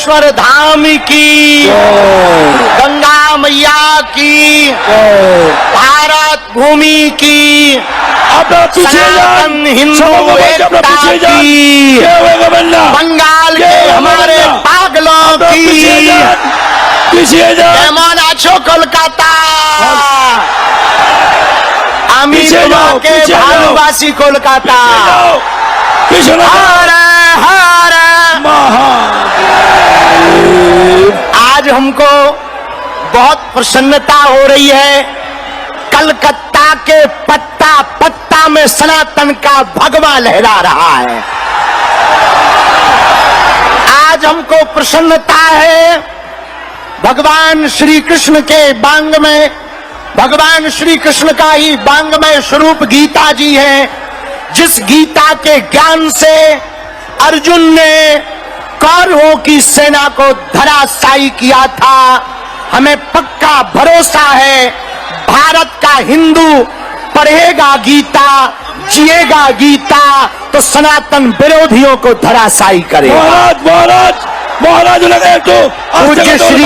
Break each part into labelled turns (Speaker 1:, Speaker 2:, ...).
Speaker 1: रामेश्वर धाम की, गंगा मैया की, भारत भूमि की, सनातन हिंदू एकता की, बंगाल के हमारे पागलों की, केमन आछो कोलकाता, अमित के भानुवासी कोलकाता, हर हर आज हमको बहुत प्रसन्नता हो रही है। कलकत्ता के पत्ता पत्ता में सनातन का भगवा लहरा रहा है। आज हमको प्रसन्नता है भगवान श्री कृष्ण के वांग में, भगवान श्री कृष्ण का ही वांगमय स्वरूप गीता जी है, जिस गीता के ज्ञान से अर्जुन ने कौरवों की सेना को धराशायी किया था। हमें पक्का भरोसा है भारत का हिंदू पढ़ेगा गीता, जिएगा गीता, तो सनातन विरोधियों को धराशायी करेगा।
Speaker 2: महाराज लगे तो
Speaker 1: पूज्य श्री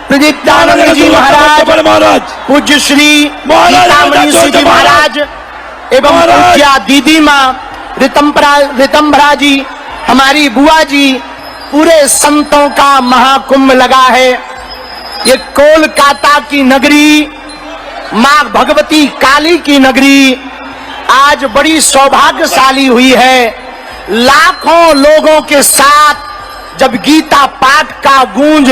Speaker 1: प्रदीप्तानंद जी महाराज, पूज्य श्री गीतामणि जी महाराज एवं पूज्या दीदी माँ रितंभरा जी, हमारी बुआ जी, पूरे संतों का महाकुंभ लगा है। ये कोलकाता की नगरी, माँ भगवती काली की नगरी आज बड़ी सौभाग्यशाली हुई है। लाखों लोगों के साथ जब गीता पाठ का गूंज,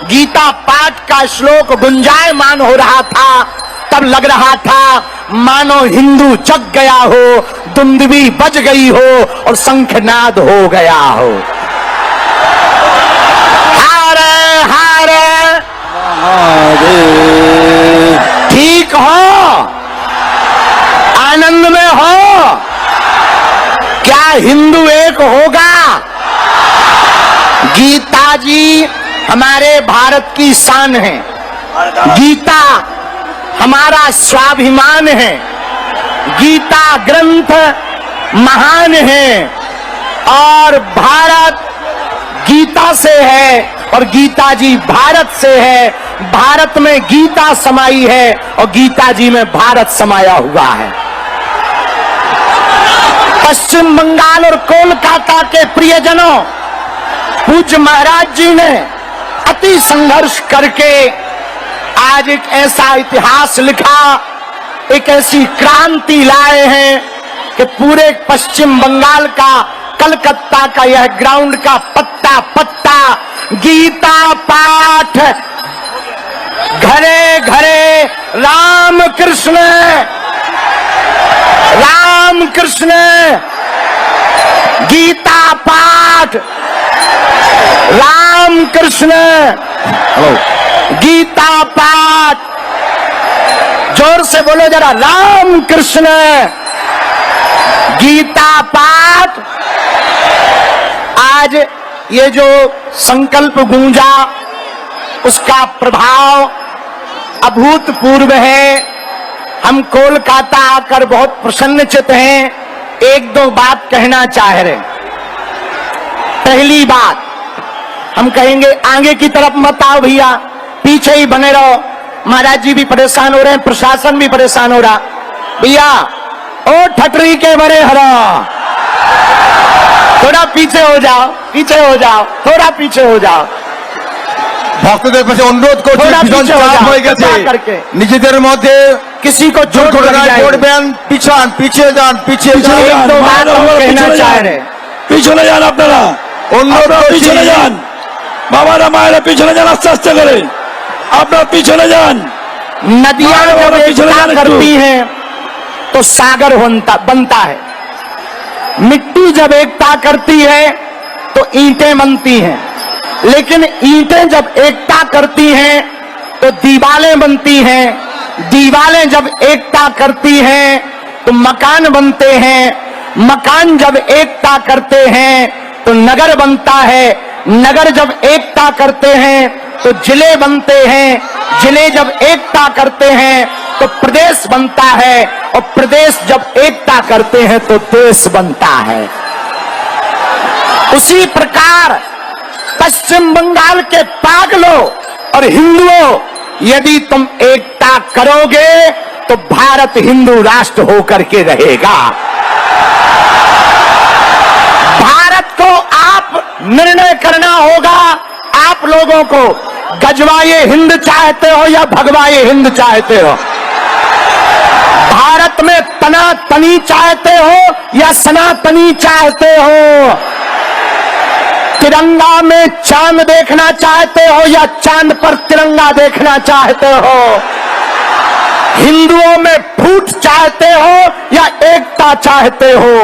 Speaker 1: गीता पाठ का श्लोक गुंजायमान हो रहा था, तब लग रहा था मानो हिंदू जग गया हो, दुंदुभी बज गई हो और शंखनाद हो गया हो। हारे हारे ठीक हो, आनंद में हो, क्या हिंदू एक होगा? गीता जी हमारे भारत की शान है, गीता हमारा स्वाभिमान है, गीता ग्रंथ महान है और भारत गीता से है और गीता जी भारत से है। भारत में गीता समाई है और गीता जी में भारत समाया हुआ है। पश्चिम बंगाल और कोलकाता के प्रियजनों, पूज्य महाराज जी ने अति संघर्ष करके आज एक ऐसा इतिहास लिखा, एक ऐसी क्रांति लाए हैं कि पूरे पश्चिम बंगाल का, कलकत्ता का यह ग्राउंड का पत्ता पत्ता गीता पाठ, घरे घरे राम कृष्ण राम कृष्ण, गीता पाठ राम कृष्ण, गीता पाठ, जोर से बोलो जरा, राम कृष्ण, गीता पाठ। आज ये जो संकल्प गूंजा, उसका प्रभाव अभूतपूर्व है। हम कोलकाता आकर बहुत प्रसन्नचित हैं। एक दो बात कहना चाह रहे। पहली बात हम कहेंगे, आगे की तरफ मत आओ भैया, पीछे ही बने रहो। महाराज जी भी परेशान हो रहे हैं, प्रशासन भी परेशान हो रहा। भैया ओ ठटरी के बड़े हरा, थोड़ा पीछे हो जाओ, पीछे हो जाओ, थोड़ा पीछे हो जाओ।
Speaker 3: ভক্তদের কাছে অনুরোধ করছি, ভীষণ চাপ হয়ে গেছে, নিজেদের মধ্যে
Speaker 1: किसी को चोट
Speaker 3: করবেন, পিছান, পিছিয়ে যান, পিছিয়ে যান।
Speaker 1: कहना चाह रहे,
Speaker 2: পিছনে যান আপনারা,
Speaker 3: অনুরোধ
Speaker 2: পিছনে যান, বাবারা মায়েরা পিছনে যান, আস্তে আস্তে করে আপনারা পিছনে যান।
Speaker 1: नदियां जब एकता करती हैं तो सागर बनता है, मिट्टी जब एकता करती है तो ईंटें बनती हैं, लेकिन ईंटें जब एकता करती हैं तो दीवारें बनती हैं, दीवारें जब एकता करती हैं तो मकान बनते हैं, मकान जब एकता करते हैं तो नगर बनता है, नगर जब एकता करते हैं तो जिले बनते हैं, जिले जब एकता करते हैं तो प्रदेश बनता है, और प्रदेश जब एकता करते हैं तो देश बनता है। उसी प्रकार पश्चिम बंगाल के पागलों और हिंदुओं, यदि तुम एकता करोगे तो भारत हिंदू राष्ट्र होकर के रहेगा। भारत को आप निर्णय करना होगा, आप लोगों को गजवाए हिंद चाहते हो या भगवाए हिंद चाहते हो? भारत में तनातनी चाहते हो या सनातनी चाहते हो? तिरंगा में चांद देखना चाहते हो या चांद पर तिरंगा देखना चाहते हो? हिंदुओं में फूट चाहते हो या एकता चाहते हो?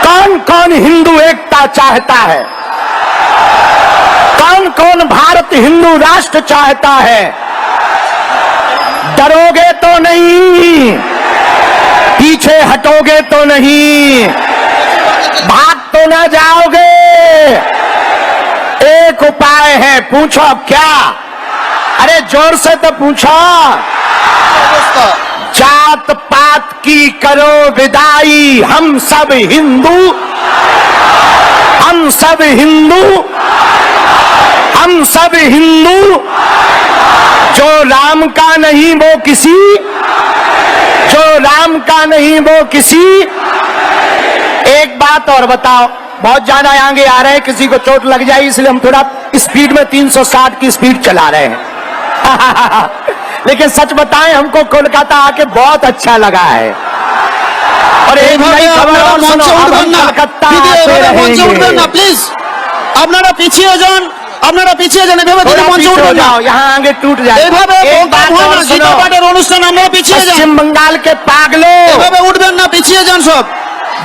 Speaker 1: कौन कौन हिंदू एकता चाहता है? कौन कौन भारत हिंदू राष्ट्र चाहता है? डरोगे तो नहीं, पीछे हटोगे तो नहीं, भाग तो ना जाओगे। एक उपाय है, पूछो क्या? अरे जोर से तो पूछो। जात पात की करो विदाई, हम सब हिंदू, हम सब हिंदू, हम सब हिंदू। जो राम का नहीं वो किसी, जो राम का नहीं वो किसी। एक बात और बताओ, बहुत ज्यादा आगे आ रहे हैं, किसी को चोट लग जाए इसलिए हम थोड़ा स्पीड में 360 की स्पीड चला रहे हैं। लेकिन सच बताएं, हमको कोलकाता आके बहुत अच्छा लगा है। और एक नई खबर और सुनो, अब हम कलकत्ता आते रहेंगे।
Speaker 4: प्लीज আপনারা পিছিয়ে যান, আপনারা পিছিয়ে যান, এভাবে
Speaker 1: थोड़ा
Speaker 4: মঞ্চে
Speaker 1: पीछे हो
Speaker 4: উঠবেন না।
Speaker 1: जाओ, यहाँ आगे टूट जाए।
Speaker 4: এভাবে
Speaker 1: एक बात
Speaker 4: বক্তব্য হয়
Speaker 1: और
Speaker 4: না,
Speaker 1: सुनो,
Speaker 4: গীতা পাঠের অনুষ্ঠান আপনারা পিছিয়ে যান,
Speaker 1: पश्चिम बंगाल के पागलों,
Speaker 4: এভাবে उठবেন না, পিছিয়ে যান সব।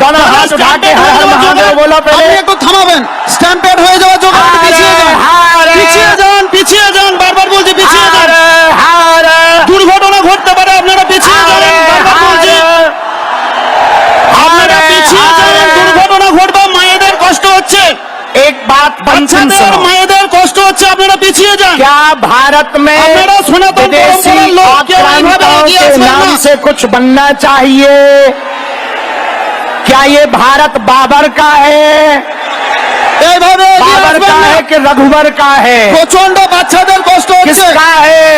Speaker 1: दोनों हाथ उठा के हर हर महादेव बोलो
Speaker 4: আপনি
Speaker 1: पहले।
Speaker 4: একটু থামাবেন, স্ট্যাম্পেড হয়ে যাওয়ার জন্য আপনি পিছিয়ে যান,
Speaker 1: হারে,
Speaker 4: পিছিয়ে যান, পিছিয়ে যান, বারবার বলছি পিছিয়ে যান।
Speaker 1: हारे, हारे,
Speaker 4: দুর্ঘটনা ঘটতে পারে, আপনারা পিছিয়ে যান, বারবার বলছি আপনারা পিছিয়ে যান, দুর্ঘটনা ঘটবে, মায়েদের কষ্ট হচ্ছে,
Speaker 1: एक बात बंधन
Speaker 4: বাচ্চাদের
Speaker 1: सुनो,
Speaker 4: মায়েদের কষ্ট হচ্ছে, আপনারা পিছিয়ে যান।
Speaker 1: क्या भारत में
Speaker 4: আপনারা সনাতন
Speaker 1: विदेशी
Speaker 4: परंपराর लोक কেউ এইভাবে
Speaker 1: आक्रांताओं
Speaker 4: এগিয়ে
Speaker 1: के
Speaker 4: আসবেন
Speaker 1: नाम
Speaker 4: না।
Speaker 1: से कुछ बनना चाहिए? क्या ये भारत बाबर का है,
Speaker 4: এইভাবে এগিয়ে
Speaker 1: बाबर
Speaker 4: আসবেন
Speaker 1: का
Speaker 4: না।
Speaker 1: है कि रघुवर का है,
Speaker 4: প্রচন্ড বাচ্চাদের কষ্ট হচ্ছে,
Speaker 1: किसका है?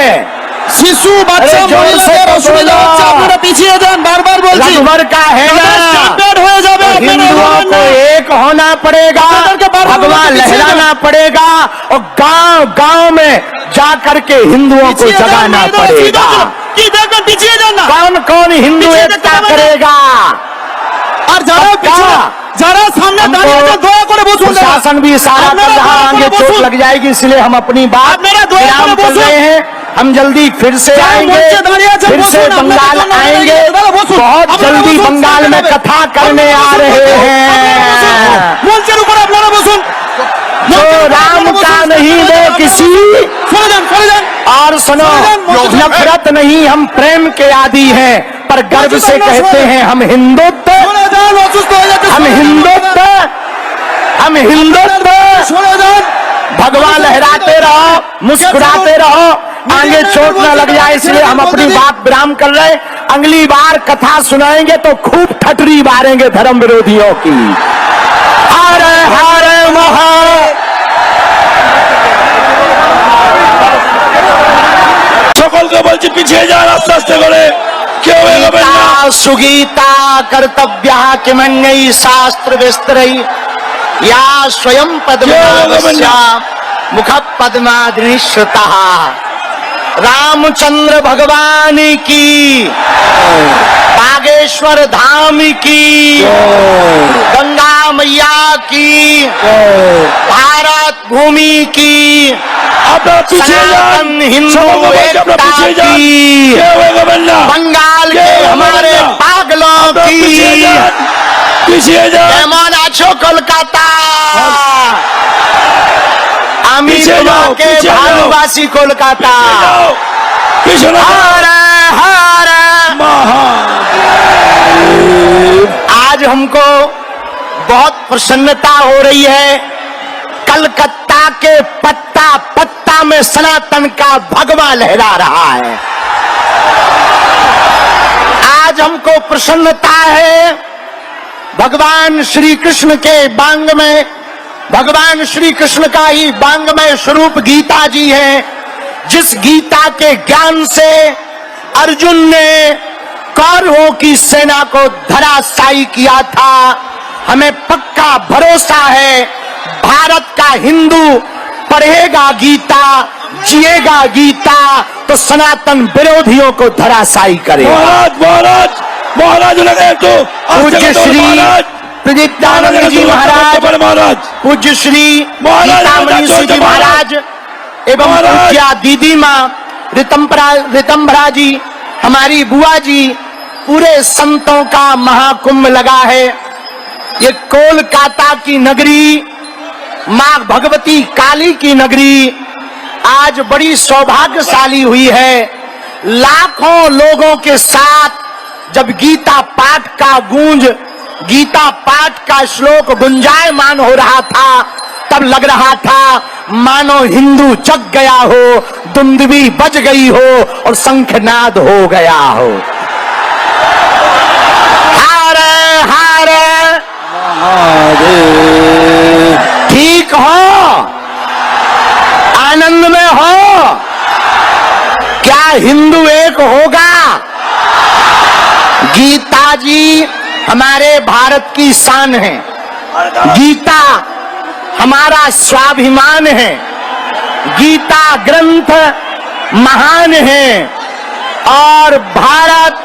Speaker 4: শিশু বাচ্চা
Speaker 1: আরে জোরে সে
Speaker 4: মহিলাদের
Speaker 1: তো
Speaker 4: অসুবিধা
Speaker 1: বলো।
Speaker 4: হচ্ছে, আপনারা পিছিয়ে যান, বারবার বলছি
Speaker 1: रघुवर का है ना?
Speaker 4: স্ট্যাম্পেড হয়ে যাবে, আপনারা
Speaker 1: हिंदुओं
Speaker 4: এগোবেন
Speaker 1: को
Speaker 4: না।
Speaker 1: एक होना पड़ेगा,
Speaker 4: करके बारह
Speaker 1: भगवा
Speaker 4: लोगों के पीछे
Speaker 1: लहराना पड़ेगा और गांव गांव में जा करके हिंदुओं को
Speaker 4: পিছিয়ে যান,
Speaker 1: जगाना
Speaker 4: মায়েদের
Speaker 1: पड़ेगा।
Speaker 4: অসুবিধা হচ্ছে। কি দেখবেন, পিছিয়ে যান না।
Speaker 1: कौन कौन हिंदू
Speaker 4: पीछे
Speaker 1: एकता
Speaker 4: देखते हैं
Speaker 1: करेगा?
Speaker 4: আর যারা
Speaker 1: पक्का।
Speaker 4: পিছনে, যারা সামনে
Speaker 1: हमको
Speaker 4: দাঁড়িয়ে আছেন, দয়া করে বসুন।
Speaker 1: प्रशासन भी इशारा कर
Speaker 4: আপনারা
Speaker 1: रहा,
Speaker 4: দয়া
Speaker 1: आगे
Speaker 4: করে
Speaker 1: चोट
Speaker 4: বসুন।
Speaker 1: लग जाएगी, इसलिए हम अपनी बात
Speaker 4: আপনারা দয়া
Speaker 1: विराम
Speaker 4: করে
Speaker 1: कर
Speaker 4: বসুন।
Speaker 1: रहे हैं। हम जल्दी फिर से
Speaker 4: যারা
Speaker 1: आएंगे,
Speaker 4: মঞ্চে দাঁড়িয়ে আছেন,
Speaker 1: फिर से
Speaker 4: বসুন,
Speaker 1: बंगाल
Speaker 4: আপনাদের জন্য
Speaker 1: आएंगे,
Speaker 4: দাঁড়িয়ে বসুন।
Speaker 1: बहुत
Speaker 4: আপনারা
Speaker 1: जल्दी
Speaker 4: বসুন,
Speaker 1: बंगाल में
Speaker 4: সামনে
Speaker 1: कथा करने आ
Speaker 4: আপনারা
Speaker 1: रहे
Speaker 4: বসুন, আপনারা বসুন।
Speaker 1: हैं।
Speaker 4: মঞ্চের উপরে আপনারা বসুন।
Speaker 1: जो राम का नहीं वो किसी,
Speaker 4: সরে যান, সরে যান।
Speaker 1: और सुनो, नफरत नहीं, हम प्रेम के आदी हैं, पर गर्व से कहते हैं हम हिंदुत्व,
Speaker 4: সরে যান, অসুস্থ হয়ে যাচ্ছে,
Speaker 1: हम हिंदुत्व, हम हिंदुत्व।
Speaker 4: সরে যান।
Speaker 1: भगवा लहराते रहो, मुस्कुराते रहो, आगे चोट न लग जाए, इसलिए हम अपनी बात विराम कर रहे हैं। अगली बार कथा सुनाएंगे तो खूब ठटरी मारेंगे धर्म विरोधियों की। हर हर महा
Speaker 2: সকলকে বলছি পিছিয়ে যান আস্তে আস্তে করে, কেউ এগোবেন না।
Speaker 1: गीता सुगीता कर्तव्या किमन्यई शास्त्र विस्तरई या स्वयं पद्मनाभस्या मुख पद्माद्रिश्रुता। रामचंद्र भगवान की, बागेश्वर धाम की, गंगा मैया की, भारत भूमि की,
Speaker 2: আপনারা পিছিয়ে যান,
Speaker 1: सनातन हिंदू
Speaker 2: সকলকে বলছি আপনারা
Speaker 1: एकता
Speaker 2: পিছিয়ে যান,
Speaker 1: की,
Speaker 2: কেউ এগোবেন না।
Speaker 1: बंगाल के हमारे पागलों
Speaker 2: আপনারা
Speaker 1: की।
Speaker 2: পিছিয়ে যান, পিছিয়ে যান।
Speaker 1: কেমন আছো কলকাতা? আমি
Speaker 2: পিছিয়ে যাও,
Speaker 1: তোমাকে
Speaker 2: পিছিয়ে যাও।
Speaker 1: ভালোবাসি কলকাতা।
Speaker 2: যাও, পিছনে যাও।
Speaker 1: हरे हरे।
Speaker 2: মহা
Speaker 1: आज हमको बहुत प्रसन्नता हो रही है। कलकत्ता के पत्ता पत्ता में सनातन का भगवा लहरा रहा है। आज हमको प्रसन्नता है, भगवान श्री कृष्ण के बांग में भगवान श्री कृष्ण का ही वांग्मय स्वरूप गीता जी है, जिस गीता के ज्ञान से अर्जुन ने कौरवों की सेना को धराशायी किया था। हमें पक्का भरोसा है भारत का हिंदू पढ़ेगा गीता, जिएगा गीता, तो सनातन विरोधियों को धराशायी करेगा।
Speaker 2: महाराज महाराज महाराज लगे तो
Speaker 1: पूज्य श्री प्रदीप्तानंद जी महाराज,
Speaker 2: महाराज
Speaker 1: पूज्य श्री
Speaker 2: महाराज,
Speaker 1: सीतामणि जी महाराज एवं
Speaker 2: महाराज।
Speaker 1: पूज्या दीदी माँ रितंभरा जी, हमारी बुआ जी, पूरे संतों का महाकुंभ लगा है। ये कोलकाता की नगरी, माँ भगवती काली की नगरी आज बड़ी सौभाग्यशाली हुई है। लाखों लोगों के साथ जब गीता पाठ का गूंज, गीता पाठ का श्लोक गुंजायमान हो रहा था, तब लग रहा था मानो हिंदू जग गया हो, दुंदुभी बज गई हो और शंखनाद हो गया हो। हारे हारे ठीक हो, आनंद में हो, क्या हिंदू एक होगा? गीता जी हमारे भारत की शान है, गीता हमारा स्वाभिमान है, गीता ग्रंथ महान है और भारत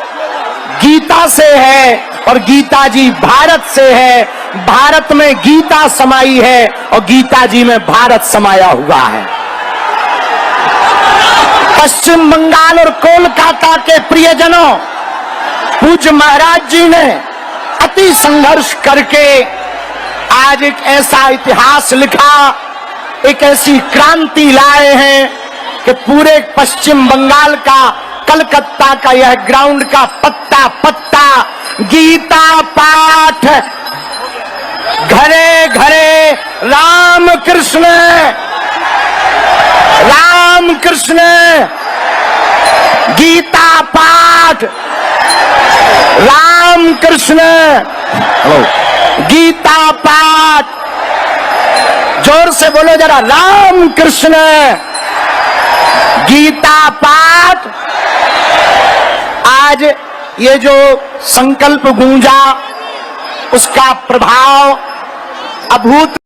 Speaker 1: गीता से है और गीता जी भारत से है। भारत में गीता समाई है और गीता जी में भारत समाया हुआ है। पश्चिम बंगाल और कोलकाता के प्रियजनों, पूज्य महाराज जी ने अति संघर्ष करके आज एक ऐसा इतिहास लिखा, एक ऐसी क्रांति लाए हैं कि पूरे पश्चिम बंगाल का, कलकत्ता का यह ग्राउंड का पत्ता पत्ता गीता पाठ, घरे घरे राम कृष्ण राम कृष्ण, गीता पाठ राम कृष्ण, गीता पाठ, जोर से बोलो जरा, राम कृष्ण, गीता पाठ। आज ये जो संकल्प गूंजा, उसका प्रभाव अभूत